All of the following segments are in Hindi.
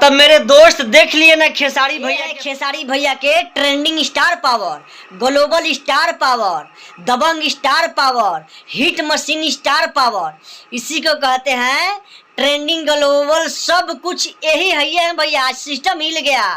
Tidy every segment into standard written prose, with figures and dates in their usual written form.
तब मेरे दोस्त देख लिए ना खेसारी भैया के trending star power, global star power, दबंग star power, hit machine star power, इसी को कहते हैं ट्रेंडिंग ग्लोबल। सब कुछ यही है भैया, सिस्टम हिल गया।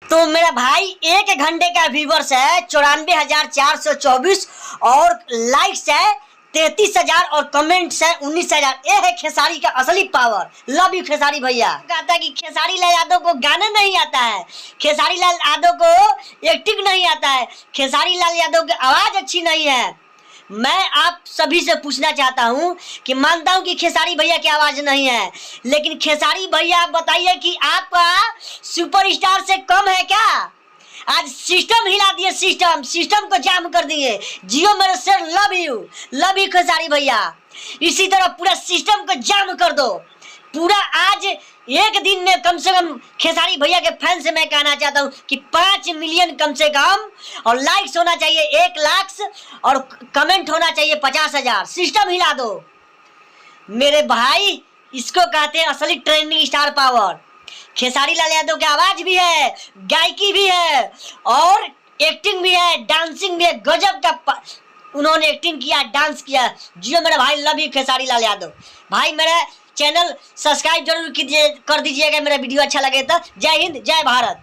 तो मेरा भाई 1 घंटे का व्यूवर्स है 94,424 और लाइक्स है 33,000 और कमेंट्स है 19,000। ये है खेसारी का असली पावर। लव यू खेसारी भैया। कहता है कि खेसारी लाल यादव को गाना नहीं आता है, खेसारी लाल यादव को एक्टिंग नहीं आता है, खेसारी लाल यादव की आवाज अच्छी नहीं है। मैं आप सभी से पूछना चाहता हूं कि मानता हूं कि खेसारी भैया की आवाज नहीं है, लेकिन खेसारी भैया आप बताइए कि आपका सुपरस्टार से कम है क्या? आज सिस्टम हिला दिए, सिस्टम को जाम कर दिए। जियो मेरे सर, लव यू खेसारी भैया। इसी तरह पूरा सिस्टम को जाम कर दो पूरा। आज एक दिन में कम से कम खेसारी भैया के फैन से मैं कहना चाहता हूँ कि 5 मिलियन कम से कम, और लाइक्स होना चाहिए 1 लाख और कमेंट होना चाहिए 50,000। सिस्टम हिला दो मेरे भाई। इसको कहते हैं असली trending star power. Khesari Lal Yadav की आवाज भी है, गायकी भी है और एक्टिंग भी है, डांसिंग भी है। गजब का उन्होंने एक्टिंग किया, डांस किया। जियो मेरा भाई, लव यू खेसारी लाल यादव भाई। मेरा चैनल सब्सक्राइब जरूर कीजिए, कर दीजिएगा मेरा वीडियो अच्छा लगे तो। जय हिंद, जय भारत।